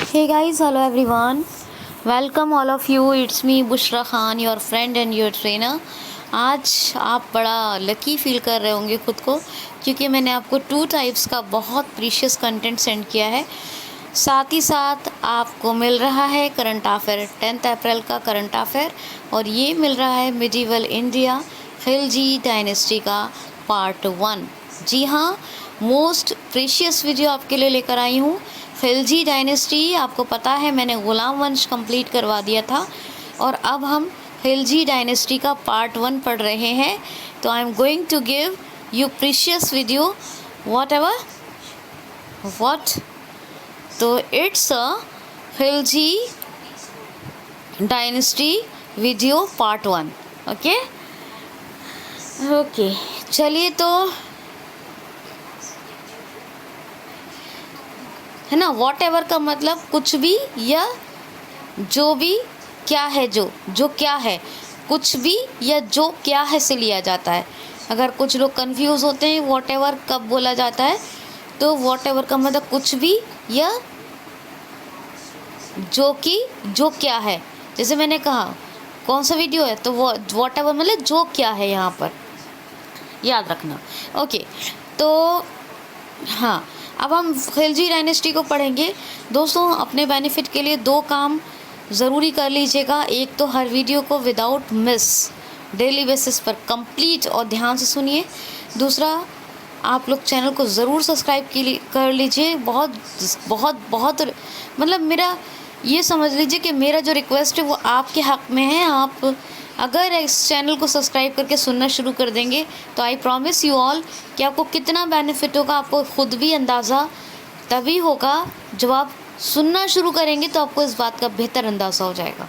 Hey guys, hello everyone. Welcome all of you. It's me Bushra Khan, your friend and your trainer. आज आप बड़ा lucky feel कर रहे होंगे खुद को, क्योंकि मैंने आपको 2 टाइप्स का बहुत प्रीशियस कंटेंट सेंड किया है। साथ ही साथ आपको मिल रहा है करंट अफेयर 10 अप्रैल का करंट अफेयर, और ये मिल रहा है मिडीवल इंडिया खिलजी डायनेस्टी का पार्ट 1। जी हाँ, मोस्ट प्रीशियस वीडियो आपके लिए लेकर आई हूँ। खिलजी डायनेस्टी, आपको पता है मैंने ग़ुलाम वंश कंप्लीट करवा दिया था, और अब हम खिलजी डायनेस्टी का पार्ट 1 पढ़ रहे हैं। तो I am going to give you precious video what तो it's a Khilji dynasty video part 1। Okay, चलिए तो है ना। वॉट एवर का मतलब कुछ भी या जो भी, क्या है जो क्या है, कुछ भी या जो क्या है से लिया जाता है। अगर कुछ लोग कंफ्यूज होते हैं वॉट एवर कब बोला जाता है, तो वॉट एवर का मतलब कुछ भी या जो क्या है। जैसे मैंने कहा कौन सा वीडियो है, तो वॉट एवर मतलब जो क्या है, यहाँ पर याद रखना। ओके, तो हाँ, अब हम खिलजी डायनेस्टी को पढ़ेंगे। दोस्तों, अपने बेनिफिट के लिए 2 काम ज़रूरी कर लीजिएगा। एक तो हर वीडियो को विदाउट मिस डेली बेसिस पर कंप्लीट और ध्यान से सुनिए। दूसरा, आप लोग चैनल को ज़रूर सब्सक्राइब कर लीजिए। बहुत बहुत बहुत मतलब मेरा ये समझ लीजिए कि मेरा जो रिक्वेस्ट है वो आपके हक़ में है। आप अगर इस चैनल को सब्सक्राइब करके सुनना शुरू कर देंगे तो आई प्रॉमिस यू ऑल कि आपको कितना बेनिफिट होगा, आपको खुद भी अंदाज़ा तभी होगा जब आप सुनना शुरू करेंगे, तो आपको इस बात का बेहतर अंदाज़ा हो जाएगा।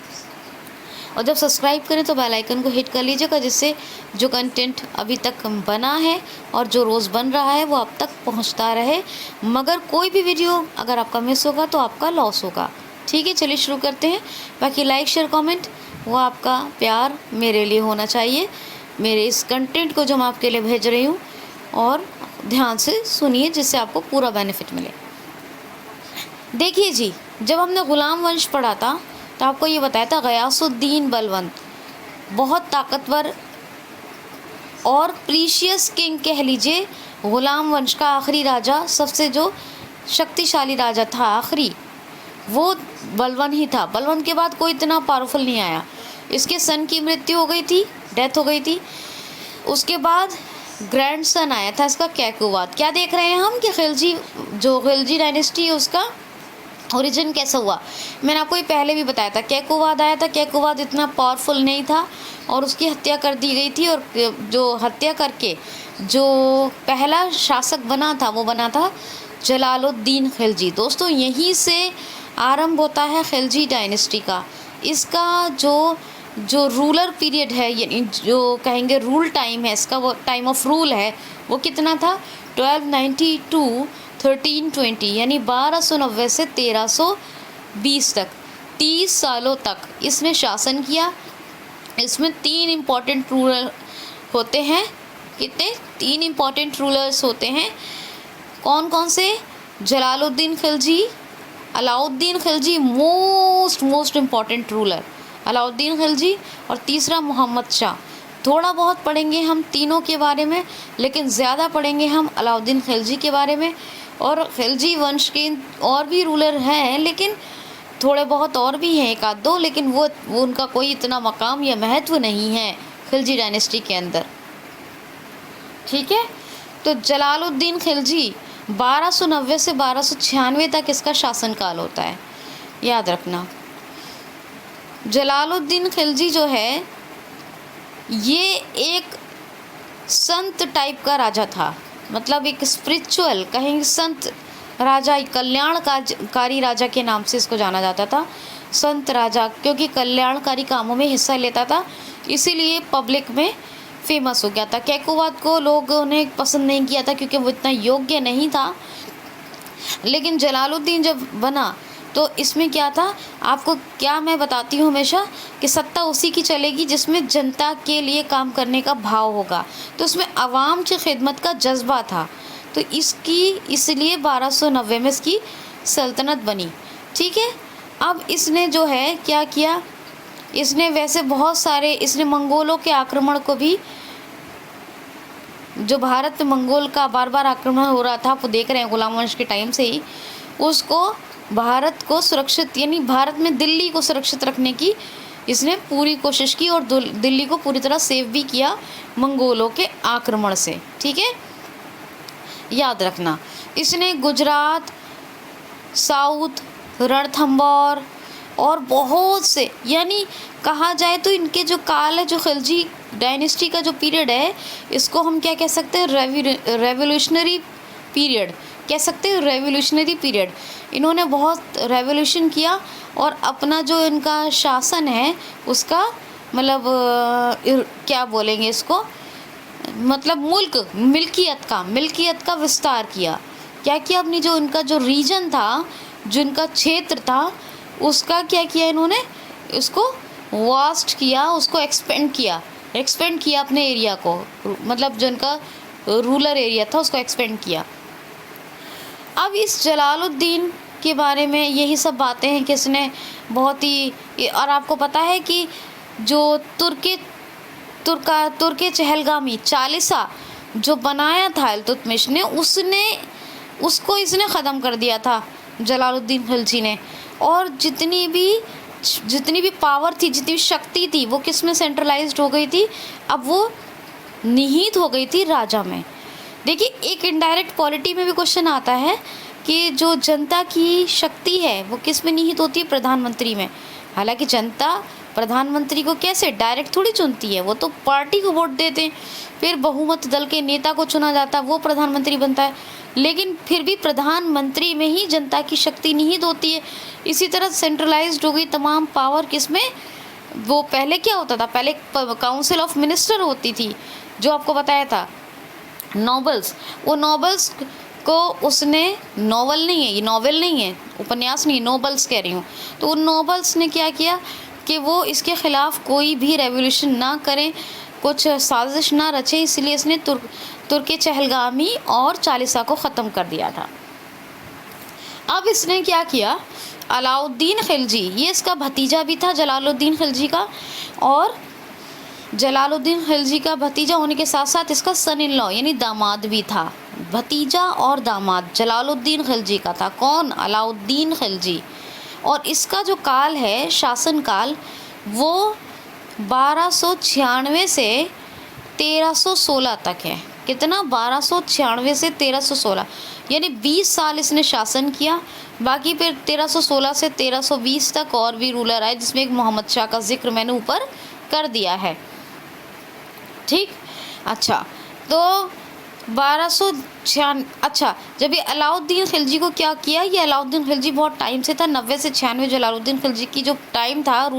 और जब सब्सक्राइब करें तो बेल आइकन को हिट कर लीजिएगा, जिससे जो कंटेंट अभी तक बना है और जो रोज़ बन रहा है वो आप तक पहुंचता रहे। मगर कोई भी वीडियो अगर आपका मिस होगा तो आपका लॉस होगा। ठीक है, चलिए शुरू करते हैं। बाकी लाइक शेयर कमेंट वो आपका प्यार मेरे लिए होना चाहिए, मेरे इस कंटेंट को जो मैं आपके लिए भेज रही हूँ, और ध्यान से सुनिए जिससे आपको पूरा बेनिफिट मिले। देखिए जी, जब हमने ग़ुलाम वंश पढ़ा था तो आपको ये बताया था गयासुद्दीन बलवंत बहुत ताकतवर और प्रीशियस किंग कह लीजिए, ग़ुलाम वंश का आखिरी राजा, सबसे जो शक्तिशाली राजा था आखिरी, वो बलवन ही था। बलवन के बाद कोई इतना पावरफुल नहीं आया। इसके सन की मृत्यु हो गई थी, डेथ हो गई थी। उसके बाद ग्रैंड सन आया था इसका कैकुवाद। क्या देख रहे हैं हम कि खिलजी डायनेस्टी है उसका ओरिजिन कैसा हुआ। मैंने आपको ये पहले भी बताया था, कैकुवाद आया था। कैकुवाद इतना पावरफुल नहीं था और उसकी हत्या कर दी गई थी, और जो हत्या करके जो पहला शासक बना था वो बना था जलालुद्दीन खिलजी। दोस्तों, यहीं से आरंभ होता है खिलजी डायनेस्टी का। इसका जो रूलर पीरियड है, यानी जो कहेंगे रूल टाइम है इसका, वो टाइम ऑफ रूल है वो कितना था, 1292 1320, यानी 1290 से 1320 तक, 30 सालों तक इसने शासन किया। इसमें 3 इम्पॉर्टेंट रूलर होते हैं। कितने? 3 इम्पॉर्टेंट रूलर्स होते हैं। कौन कौन से? Jalaluddin Khilji, Alauddin Khilji, most important ruler Alauddin Khilji, और तीसरा मोहम्मद शाह। थोड़ा बहुत पढ़ेंगे हम तीनों के बारे में, लेकिन ज़्यादा पढ़ेंगे हम अलाउद्दीन खिलजी के बारे में। और खिलजी वंश के और भी रूलर हैं, लेकिन थोड़े बहुत और भी हैं, 1 आध 2, लेकिन वो उनका कोई इतना मकाम या महत्व नहीं है खिलजी डायनेस्टी के अंदर। ठीक है, तो जलालुद्दीन खिलजी 1290 से 1296 तक इसका शासनकाल होता है, याद रखना। जलालुद्दीन खिलजी जो है ये एक संत टाइप का राजा था, मतलब एक स्पिरिचुअल कहेंगे संत राजा, कल्याणकारी राजा के नाम से इसको जाना जाता था। संत राजा, क्योंकि कल्याणकारी कामों में हिस्सा लेता था, इसीलिए पब्लिक में फेमस हो गया था। कैकुवाद को लोगों ने पसंद नहीं किया था क्योंकि वो इतना योग्य नहीं था, लेकिन जलालुद्दीन जब बना तो इसमें क्या था, आपको क्या मैं बताती हूँ हमेशा कि सत्ता उसी की चलेगी जिसमें जनता के लिए काम करने का भाव होगा। तो उसमें आवाम की खिदमत का जज्बा था, तो इसलिए 1290 में इसकी सल्तनत बनी। ठीक है। अब इसने जो है क्या किया, इसने वैसे बहुत सारे, इसने मंगोलों के आक्रमण को भी, जो भारत में मंगोल का बार बार आक्रमण हो रहा था, आप देख रहे हैं गुलाम वंश के टाइम से ही, उसको भारत को सुरक्षित, यानी भारत में दिल्ली को सुरक्षित रखने की इसने पूरी कोशिश की और दिल्ली को पूरी तरह सेव भी किया मंगोलों के आक्रमण से। ठीक है, याद रखना। इसने गुजरात, साउथ, रणथंबोर और बहुत से, यानी कहा जाए तो इनके जो काल है, जो खिलजी डायनेस्टी का जो पीरियड है, इसको हम क्या कह सकते हैं, रेवोल्यूशनरी पीरियड कह सकते हैं, रेवोल्यूशनरी पीरियड। इन्होंने बहुत रेवोल्यूशन किया और अपना जो इनका शासन है उसका मतलब क्या बोलेंगे इसको, मतलब मिल्कियत का विस्तार किया। क्या किया, अपनी जो इनका जो रीजन था, जो इनका क्षेत्र था, उसका क्या किया इन्होंने, इसको वास्ट किया, उसको एक्सपेंड किया अपने एरिया को, मतलब जो इनका रूरल एरिया था उसको एक्सपेंड किया। अब इस जलालुद्दीन के बारे में यही सब बातें हैं कि इसने बहुत ही, और आपको पता है कि जो तुर्के चहलगामी चालीसा जो बनाया था इल्तुतमिश ने, उसको इसने ख़त्म कर दिया था जलालुद्दीन खिलजी ने। और जितनी भी पावर थी, जितनी भी शक्ति थी, वो किस में सेंट्रलाइज्ड हो गई थी, अब वो निहित हो गई थी राजा में। देखिए, एक इनडायरेक्ट पॉलिटी में भी क्वेश्चन आता है कि जो जनता की शक्ति है वो किस में निहित होती है, प्रधानमंत्री में। हालांकि जनता प्रधानमंत्री को कैसे डायरेक्ट थोड़ी चुनती है, वो तो पार्टी को वोट देते हैं, फिर बहुमत दल के नेता को चुना जाता है, वो प्रधानमंत्री बनता है, लेकिन फिर भी प्रधानमंत्री में ही जनता की शक्ति निहित होती है। इसी तरह सेंट्रलाइज्ड हो गई तमाम पावर किसमें, वो पहले क्या होता था, पहले काउंसिल ऑफ मिनिस्टर होती थी, जो आपको बताया था, नोबल्स। वो नोबल्स को उसने, नोवेल नहीं है, उपन्यास नहीं, नोबल्स कह रही हूँ, तो उन नोबल्स ने क्या किया कि वो इसके ख़िलाफ़ कोई भी रेवोल्यूशन ना करें, कुछ साजिश ना रचे, इसलिए इसने तुर्के चहलगामी और चालीसा को ख़त्म कर दिया था। अब इसने क्या किया, अलाउद्दीन खिलजी, ये इसका भतीजा भी था जलालुद्दीन खिलजी का, और जलालुद्दीन खिलजी का भतीजा होने के साथ साथ इसका सन इन लॉ यानी दामाद भी था। भतीजा और दामाद जलालुद्दीन खिलजी का था। कौन, अलाउद्दीन खिलजी। और इसका जो काल है, शासन काल, वो 1296 से 1316 तक है। कितना, 1296 से 1316, यानी 20 साल इसने शासन किया। बाकी फिर 1316 से 1320 तक और भी रूलर आए, जिसमें एक मोहम्मद शाह का जिक्र मैंने ऊपर कर दिया है। ठीक, अच्छा, तो 1296, अच्छा, जब ये अलाउद्दीन खिलजी को क्या किया, ये अलाउद्दीन खिलजी बहुत टाइम से था, 90 से 96 जलालुद्दीन खिलजी की जो टाइम था,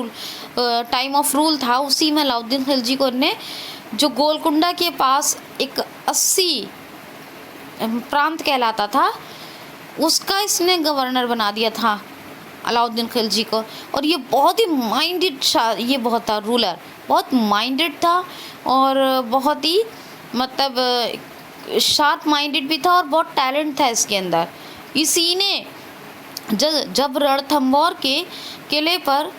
टाइम ऑफ रूल था, उसी में अलाउद्दीन खिलजी को ने जो गोलकुंडा के पास एक 80 प्रांत कहलाता था, उसका इसने गवर्नर बना दिया था अलाउद्दीन खिलजी को। और ये बहुत ही माइंडेड, ये बहुत था रूलर, बहुत माइंडेड था और बहुत ही मतलब शार्प माइंडेड भी था और बहुत टैलेंट था इसके अंदर। इसी ने जब रणथंबोर के किले पर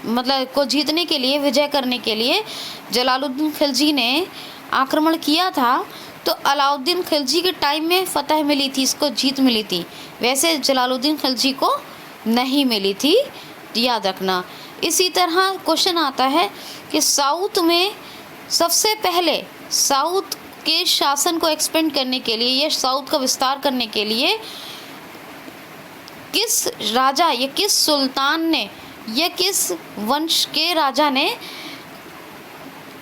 मतलब को जीतने के लिए, विजय करने के लिए जलालुद्दीन खिलजी ने आक्रमण किया था, तो अलाउद्दीन खिलजी के टाइम में फतह मिली थी, इसको जीत मिली थी, वैसे जलालुद्दीन खिलजी को नहीं मिली थी, याद रखना। इसी तरह क्वेश्चन आता है कि साउथ में सबसे पहले साउथ के शासन को एक्सपेंड करने के लिए, ये साउथ का विस्तार करने के लिए किस राजा या किस सुल्तान ने या किस वंश के राजा ने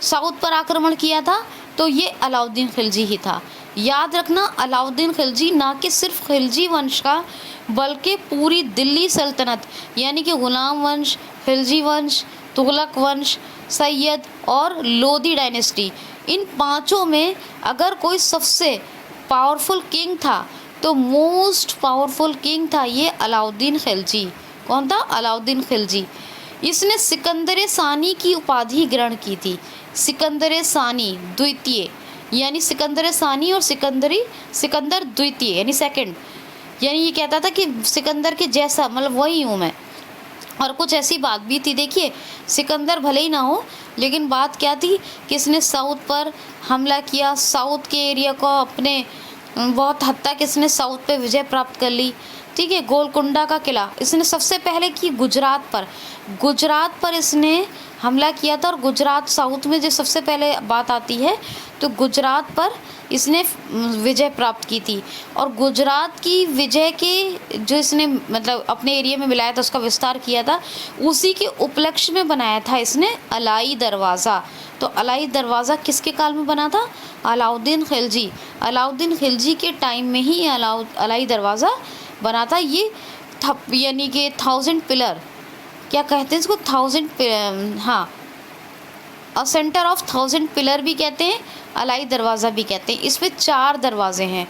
साउथ पर आक्रमण किया था, तो ये अलाउद्दीन खिलजी ही था। याद रखना, अलाउद्दीन खिलजी ना कि सिर्फ खिलजी वंश का, बल्कि पूरी दिल्ली सल्तनत यानी कि गुलाम वंश, खिलजी वंश, तुगलक वंश, सैयद और लोधी डायनेस्टी, इन पांचों में अगर कोई सबसे पावरफुल किंग था तो मोस्ट पावरफुल किंग था ये अलाउद्दीन खिलजी। कौन था? अलाउद्दीन खिलजी। इसने सिकंदर सानी की उपाधि ग्रहण की थी। सिकंदर सानी द्वितीय, यानी सिकंदर सानी और सिकंदर द्वितीय यानी सेकंड, यानी ये कहता था कि सिकंदर के जैसा, मतलब वही हूँ मैं। और कुछ ऐसी बात भी थी, देखिए सिकंदर भले ही ना हो, लेकिन बात क्या थी कि इसने साउथ पर हमला किया, साउथ के एरिया को अपने बहुत हद तक इसने साउथ पे विजय प्राप्त कर ली। ठीक है, गोलकुंडा का किला इसने सबसे पहले की गुजरात पर इसने हमला किया था। और गुजरात साउथ में जो सबसे पहले बात आती है तो गुजरात पर इसने विजय प्राप्त की थी। और गुजरात की विजय के जो इसने मतलब अपने एरिया में मिलाया था, उसका विस्तार किया था, उसी के उपलक्ष्य में बनाया था इसने अलाई दरवाज़ा। तो अलाई दरवाज़ा किसके काल में बना था? अलाउद्दीन खिलजी के टाइम में ही अलाई दरवाज़ा बना था। ये यानी कि 1000 पिलर, क्या कहते हैं इसको, 1000, हाँ, और सेंटर ऑफ 1000 पिलर भी कहते हैं, अलाई दरवाज़ा भी कहते हैं। इसमें 4 दरवाजे हैं।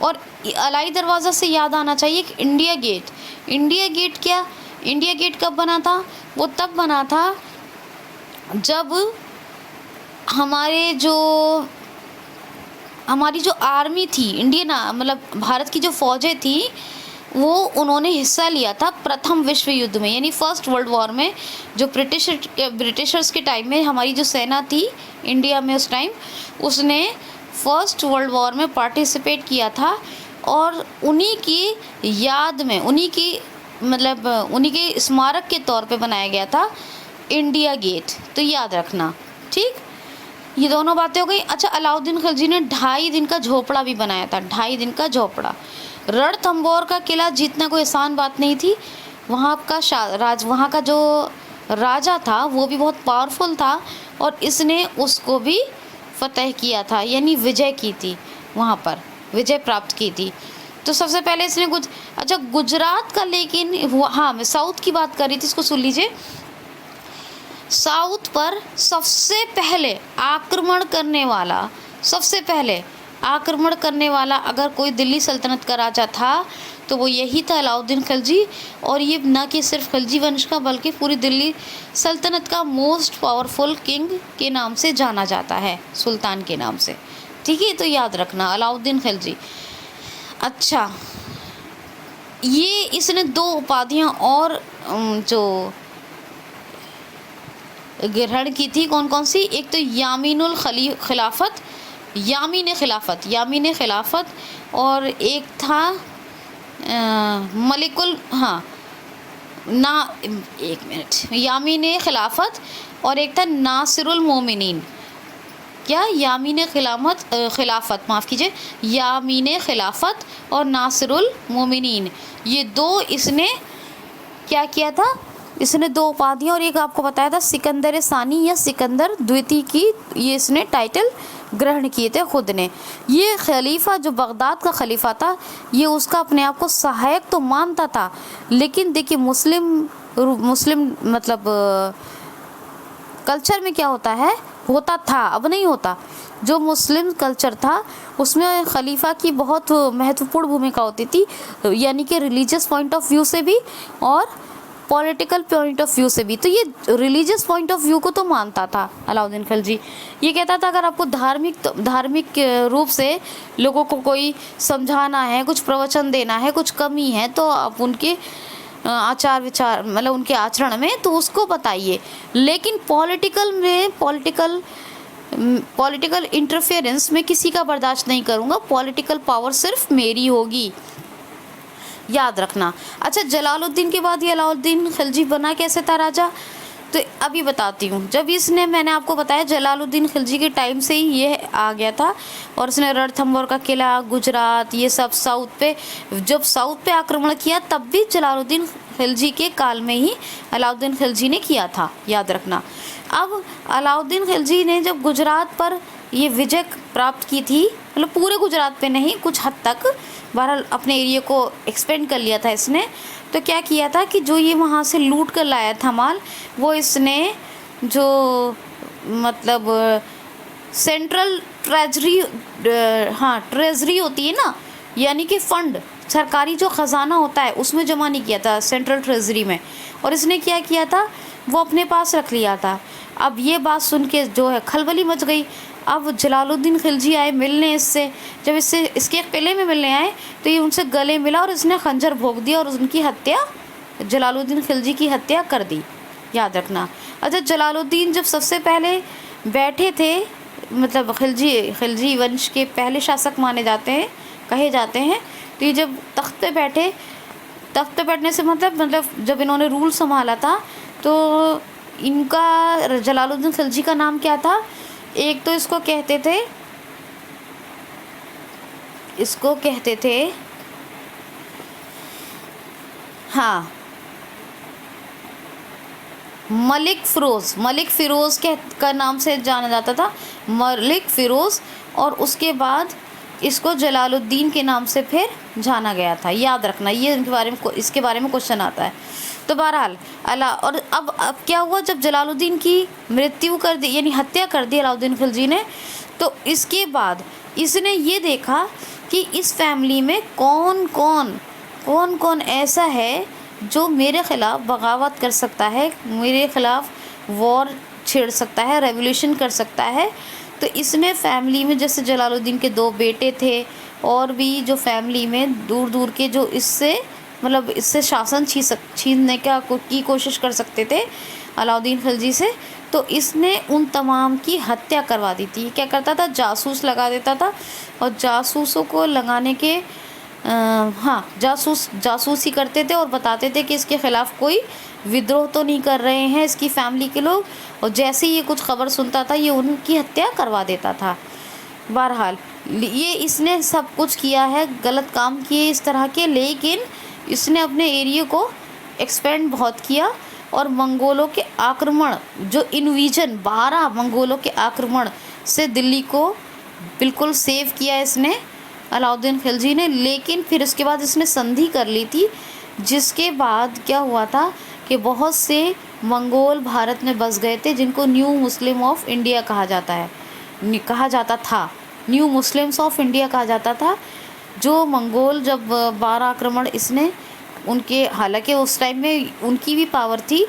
और अलाई दरवाज़ा से याद आना चाहिए कि इंडिया गेट कब बना था? वो तब बना था जब हमारी जो आर्मी थी, इंडियन मतलब भारत की जो फ़ौजें थी, वो उन्होंने हिस्सा लिया था प्रथम विश्व युद्ध में, यानी फर्स्ट वर्ल्ड वॉर में। जो ब्रिटिशर्स के टाइम में हमारी जो सेना थी इंडिया में उस टाइम, उसने फर्स्ट वर्ल्ड वॉर में पार्टिसिपेट किया था। और उन्हीं की याद में, उन्हीं के स्मारक के तौर पे बनाया गया था इंडिया गेट। तो याद रखना, ठीक। ये दोनों बातें हो गई। अच्छा, अलाउद्दीन खिलजी ने 2.5 दिन का झोपड़ा भी बनाया था, 2.5 दिन का झोपड़ा। रणथंभौर का किला जीतना कोई आसान बात नहीं थी। वहाँ का जो राजा था वो भी बहुत पावरफुल था, और इसने उसको भी फतह किया था, यानी विजय की थी, वहाँ पर विजय प्राप्त की थी। तो सबसे पहले इसने गुजरात का, लेकिन हाँ, मैं साउथ की बात कर रही थी, इसको सुन लीजिए। साउथ पर सबसे पहले आक्रमण करने वाला अगर कोई दिल्ली सल्तनत का राजा था तो वो यही था, अलाउद्दीन खिलजी। और ये न कि सिर्फ खिलजी वंश का, बल्कि पूरी दिल्ली सल्तनत का मोस्ट पावरफुल किंग के नाम से जाना जाता है, सुल्तान के नाम से। ठीक है, तो याद रखना अलाउद्दीन खिलजी। अच्छा, ये इसने 2 उपाधियाँ और जो ग्रहण की थी, कौन कौन सी? एक तो यामीन खिलाफत, और एक था यामीन खिलाफत, और एक था नासिरुल मोमिनीन। क्या? यामीन खिलाफत और नासिरुल मोमिनीन, ये 2 इसने क्या किया था? इसने 2 उपाधियाँ, और एक आपको बताया था सिकंदर सानी या सिकंदर द्वितीय की, ये इसने टाइटल ग्रहण किए थे खुद ने। ये खलीफा जो बगदाद का खलीफा था, ये उसका अपने आप को सहायक तो मानता था, लेकिन देखिए मुस्लिम मतलब कल्चर में क्या होता था, अब नहीं होता। जो मुस्लिम कल्चर था उसमें खलीफा की बहुत महत्वपूर्ण भूमिका होती थी, यानी कि रिलीजियस पॉइंट ऑफ व्यू से भी और पॉलिटिकल पॉइंट ऑफ व्यू से भी। तो ये रिलीजियस पॉइंट ऑफ व्यू को तो मानता था अलाउद्दीन खिलजी। ये कहता था अगर आपको धार्मिक रूप से लोगों को कोई समझाना है, कुछ प्रवचन देना है, कुछ कमी है, तो आप उनके आचार विचार, मतलब उनके आचरण में, तो उसको बताइए। लेकिन पॉलिटिकल इंटरफेरेंस में किसी का बर्दाश्त नहीं करूँगा, पॉलिटिकल पावर सिर्फ मेरी होगी, याद रखना। अच्छा, जलालुद्दीन के बाद ये अलाउद्दीन खिलजी बना कैसे था राजा? तो अभी बताती हूँ। जब इसने, मैंने आपको बताया जलालुद्दीन खिलजी के टाइम से ही ये आ गया था, और इसने रणथंभौर का किला, गुजरात, ये सब जब साउथ पे आक्रमण किया, तब भी जलालुद्दीन खिलजी के काल में ही अलाउद्दीन खिलजी ने किया था, याद रखना। अब अलाउद्दीन खिलजी ने जब गुजरात पर ये विजय प्राप्त की थी, मतलब पूरे गुजरात पे नहीं, कुछ हद तक बहरहाल अपने एरिया को एक्सपेंड कर लिया था इसने। तो क्या किया था कि जो ये वहाँ से लूट कर लाया था माल, वो इसने जो मतलब सेंट्रल ट्रेजरी होती है ना, यानी कि फंड, सरकारी जो ख़जाना होता है, उसमें जमा नहीं किया था, सेंट्रल ट्रेजरी में। और इसने क्या किया था, वो अपने पास रख लिया था। अब ये बात सुन के जो है खलबली मच गई। अब जलालुद्दीन खिलजी आए मिलने इससे, जब इससे इसके किले में मिलने आए तो ये उनसे गले मिला और इसने खंजर भोंक दिया और उनकी हत्या, जलालुद्दीन खिलजी की हत्या कर दी, याद रखना। अच्छा, जलालुद्दीन जब सबसे पहले बैठे थे, मतलब खिलजी वंश के पहले शासक माने जाते हैं, कहे जाते हैं, तो ये जब तख्त पे बैठे, तख्त पे बैठने से मतलब जब इन्होंने रूल संभाला था तो इनका, जलालुद्दीन खिलजी का नाम क्या था? एक तो इसको कहते थे हाँ मलिक फ़िरोज़ का नाम से जाना जाता था, मलिक फ़िरोज़। और उसके बाद इसको जलालुद्दीन के नाम से फिर जाना गया था, याद रखना, ये इसके बारे में क्वेश्चन आता है। तो बहरहाल और अब क्या हुआ, जब जलालुद्दीन की मृत्यु कर दी, यानी हत्या कर दी अलाउद्दीन खिलजी ने, तो इसके बाद इसने ये देखा कि इस फैमिली में कौन कौन ऐसा है जो मेरे ख़िलाफ़ बगावत कर सकता है, मेरे ख़िलाफ़ वॉर छेड़ सकता है, रेवोल्यूशन कर सकता है। तो इसने फैमिली में, जैसे जलालुद्दीन के 2 बेटे थे और भी जो फैमिली में दूर दूर के जो इससे शासन छीनने की कोशिश कर सकते थे अलाउद्दीन खिलजी से, तो इसने उन तमाम की हत्या करवा दी थी। क्या करता था, जासूस लगा देता था और जासूसों को लगाने के जासूसी करते थे और बताते थे कि इसके ख़िलाफ़ कोई विद्रोह तो नहीं कर रहे हैं इसकी फैमिली के लोग, और जैसे ही ये कुछ खबर सुनता था ये उनकी हत्या करवा देता था। बहरहाल ये इसने सब कुछ किया है, गलत काम किए इस तरह के, लेकिन इसने अपने एरिया को एक्सपेंड बहुत किया और मंगोलों के आक्रमण, जो इन्वीजन 12 मंगोलों के आक्रमण से दिल्ली को बिल्कुल सेव किया इसने, अलाउद्दीन खिलजी ने। लेकिन फिर उसके बाद इसने संधि कर ली थी, जिसके बाद क्या हुआ था कि बहुत से मंगोल भारत में बस गए थे, जिनको न्यू मुस्लिम ऑफ इंडिया कहा जाता था, न्यू मुस्लिम्स ऑफ इंडिया कहा जाता था। जो मंगोल जब 12 आक्रमण इसने उनके, हालांकि उस टाइम में उनकी भी पावर थी,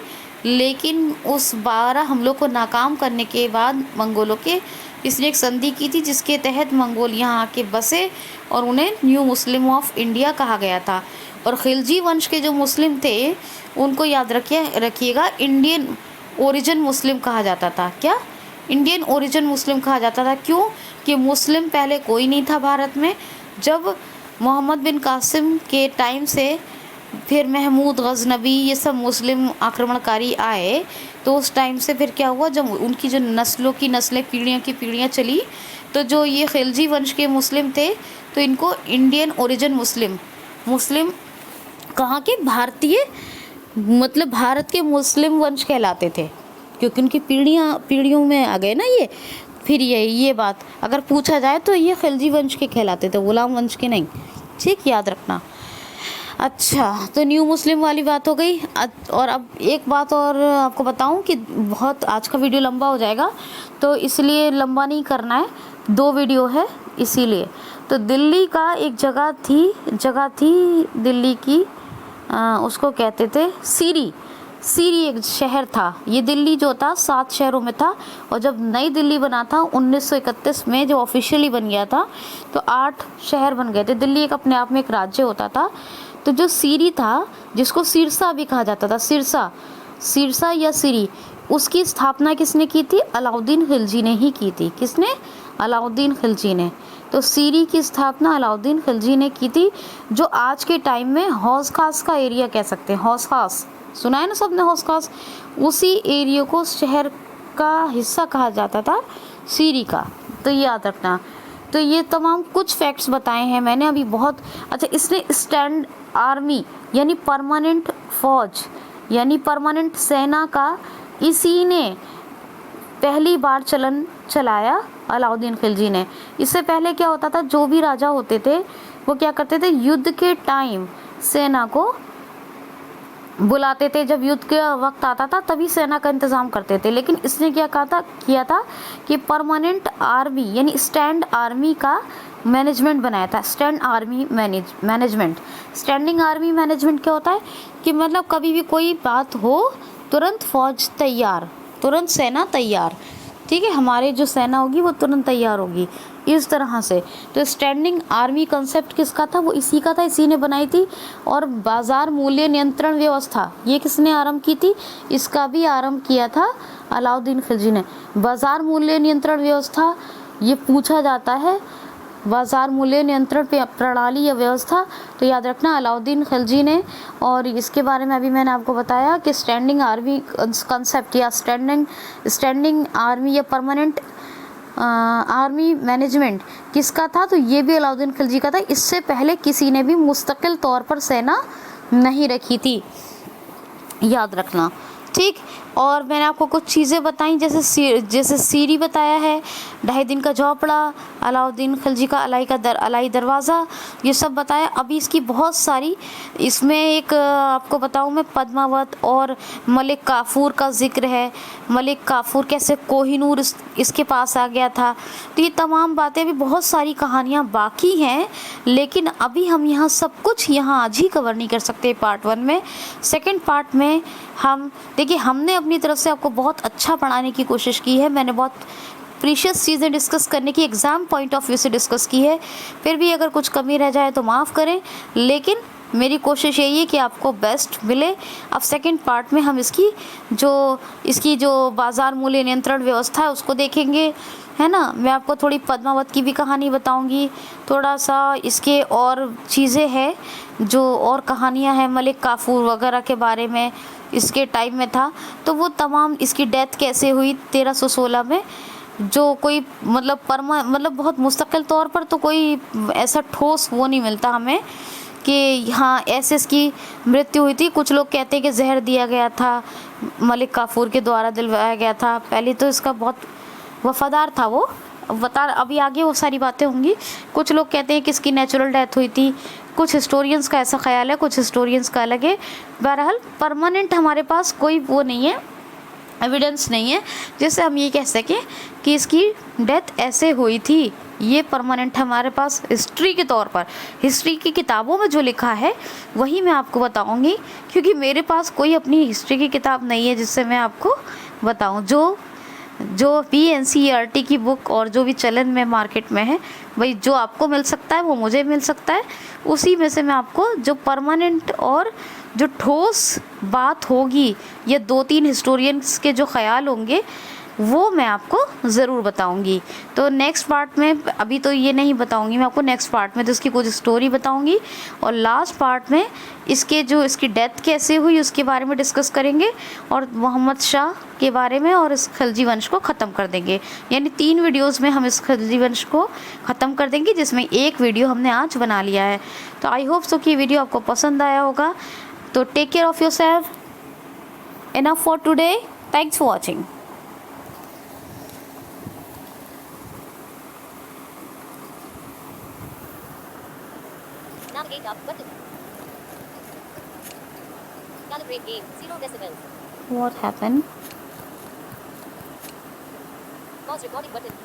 लेकिन उस 12 हमलों को नाकाम करने के बाद मंगोलों के इसने एक संधि की थी, जिसके तहत मंगोल यहाँ आके बसे और उन्हें न्यू मुस्लिम ऑफ इंडिया कहा गया था। और खिलजी वंश के जो मुस्लिम थे उनको याद रखिएगा इंडियन ओरिजिन मुस्लिम कहा जाता था। क्या? इंडियन ओरिजिन मुस्लिम कहा जाता था। क्यों? कि मुस्लिम पहले कोई नहीं था भारत में। जब मोहम्मद बिन कासिम के टाइम से फिर महमूद गज़नबी ये सब मुस्लिम आक्रमणकारी आए, तो उस टाइम से फिर क्या हुआ, जब उनकी जो नस्लें पीढ़ियों की पीढ़ियाँ चली, तो जो ये खिलजी वंश के मुस्लिम थे तो इनको इंडियन ओरिजिन मुस्लिम कहाँ के, भारतीय, मतलब भारत के मुस्लिम वंश कहलाते थे, क्योंकि उनकी पीढ़ियों में आ गए ना ये। फिर ये बात अगर पूछा जाए तो ये खिलजी वंश के कहलाते थे, गुलाम वंश के नहीं। ठीक, याद रखना। अच्छा, तो न्यू मुस्लिम वाली बात हो गई। और अब एक बात और आपको बताऊं कि बहुत आज का वीडियो लंबा हो जाएगा, तो इसलिए लंबा नहीं करना है, 2 वीडियो है इसीलिए। तो दिल्ली का एक जगह थी दिल्ली की, उसको कहते थे सीरी एक शहर था। ये दिल्ली जो था 7 शहरों में था, और जब नई दिल्ली बना था 1931 में, जो ऑफिशियली बन गया था, तो 8 शहर बन गए थे। दिल्ली एक अपने आप में एक राज्य होता था। तो जो सीरी था, जिसको सिरसा भी कहा जाता था, सिरसा या सीरी, उसकी स्थापना किसने की थी? अलाउद्दीन खिलजी ने ही की थी। किसने? अलाउद्दीन खिलजी ने। तो सीरी की स्थापना अलाउद्दीन खिलजी ने की थी, जो आज के टाइम में हौज खास का एरिया कह सकते हैं। हौज खास सुना है ना सबने, हौज खास, उसी एरिया को शहर का हिस्सा कहा जाता था, सीरी का। तो याद रखना। तो ये तमाम कुछ फैक्ट्स बताए हैं मैंने अभी बहुत। अच्छा, इसने स्टैंड आर्मी यानी परमानेंट फौज यानी परमानेंट सेना का इसी ने पहली बार चलन चलाया, अलाउद्दीन खिलजी ने। इससे पहले क्या होता था, जो भी राजा होते थे वो क्या करते थे, युद्ध के टाइम सेना को बुलाते थे। जब युद्ध का वक्त आता था तभी सेना का इंतज़ाम करते थे। लेकिन इसने क्या किया था कि परमानेंट आर्मी यानी स्टैंड आर्मी का मैनेजमेंट बनाया था। Stand army management, standing army management क्या होता है कि मतलब कभी भी कोई बात हो तुरंत फौज तैयार, तुरंत सेना तैयार। ठीक है, हमारी जो सेना होगी वो तुरंत तैयार होगी इस तरह से। तो स्टैंडिंग आर्मी कंसेप्ट किसका था, वो इसी का था, इसी ने बनाई थी। और बाजार मूल्य नियंत्रण व्यवस्था ये किसने आरंभ की थी, इसका भी आरंभ किया था अलाउद्दीन खिलजी ने। बाजार मूल्य नियंत्रण व्यवस्था ये पूछा जाता है, बाजार मूल्य नियंत्रण प्रणाली या व्यवस्था, तो याद रखना अलाउद्दीन खिलजी ने। और इसके बारे में अभी मैंने आपको बताया कि स्टैंडिंग आर्मी कंसेप्ट या स्टैंडिंग आर्मी या परमानेंट आर्मी मैनेजमेंट किसका था, तो ये भी अलाउद्दीन खिलजी का था। इससे पहले किसी ने भी मुस्तकिल तौर पर सेना नहीं रखी थी, याद रखना, ठीक। और मैंने आपको कुछ चीज़ें बताई, जैसे सीरी बताया है, 2.5 दिन का झोपड़ा, अलाउद्दीन खिलजी का अलाई दरवाज़ा, ये सब बताया। अभी इसकी बहुत सारी, इसमें एक आपको बताऊं मैं, पद्मावत और मलिक काफूर का जिक्र है। मलिक काफूर कैसे कोहिनूर इसके पास आ गया था, तो ये तमाम बातें भी, बहुत सारी कहानियाँ बाकी हैं, लेकिन अभी हम यहाँ सब कुछ यहाँ आज ही कवर नहीं कर सकते पार्ट 1 में। सेकेंड पार्ट में हम देखिए, हमने अपनी तरफ से आपको बहुत अच्छा पढ़ाने की कोशिश की है, मैंने बहुत प्रीशियस चीज़ें डिस्कस करने की एग्ज़ाम पॉइंट ऑफ व्यू से डिस्कस की है। फिर भी अगर कुछ कमी रह जाए तो माफ़ करें, लेकिन मेरी कोशिश यही है कि आपको बेस्ट मिले। अब सेकंड पार्ट में हम इसकी जो बाज़ार मूल्य नियंत्रण व्यवस्था है उसको देखेंगे, है ना। मैं आपको थोड़ी पद्मावत की भी कहानी बताऊंगी, थोड़ा सा इसके और चीज़ें हैं, जो और कहानियां हैं मलिक काफूर वगैरह के बारे में, इसके टाइम में था, तो वो तमाम, इसकी डेथ कैसे हुई 1316 में, जो कोई मतलब बहुत मुस्तकिल तौर पर तो कोई ऐसा ठोस वो नहीं मिलता हमें कि हाँ ऐसे इसकी मृत्यु हुई थी। कुछ लोग कहते हैं कि जहर दिया गया था, मलिक काफूर के द्वारा दिलवाया गया था। पहले तो इसका बहुत वफादार था वो, अभी आगे वो सारी बातें होंगी। कुछ लोग कहते हैं कि इसकी नेचुरल डेथ हुई थी, कुछ हिस्टोरियंस का ऐसा ख्याल है, कुछ हिस्टोरियंस का अलग है। बहरहाल परमानेंट हमारे पास कोई वो नहीं है, एविडेंस नहीं है जिससे हम ये कह सकें कि इसकी डेथ ऐसे हुई थी। ये परमानेंट हमारे पास हिस्ट्री के तौर पर, हिस्ट्री की किताबों में जो लिखा है वही मैं आपको बताऊंगी, क्योंकि मेरे पास कोई अपनी हिस्ट्री की किताब नहीं है जिससे मैं आपको बताऊं। जो भी NCERT की बुक और जो भी चलन में मार्केट में है, भाई जो आपको मिल सकता है वो मुझे मिल सकता है, उसी में से मैं आपको जो परमानेंट और जो ठोस बात होगी, या 2-3 हिस्टोरियंस के जो ख्याल होंगे वो मैं आपको ज़रूर बताऊंगी। तो नेक्स्ट पार्ट में, अभी तो ये नहीं बताऊंगी मैं आपको, नेक्स्ट पार्ट में तो इसकी कुछ स्टोरी बताऊंगी, और लास्ट पार्ट में इसकी डेथ कैसे हुई उसके बारे में डिस्कस करेंगे, और मोहम्मद शाह के बारे में, और इस खिलजी वंश को ख़त्म कर देंगे। यानी 3 वीडियोज़ में हम इस खिलजी वंश को ख़त्म कर देंगे, जिसमें एक वीडियो हमने आज बना लिया है। तो आई होप सो कि वीडियो आपको पसंद आया होगा। तो take care of yourself. Enough for today, thanks for watching. Navigate up button. Calibrate gain 0 decibels. What happened? Pause recording button.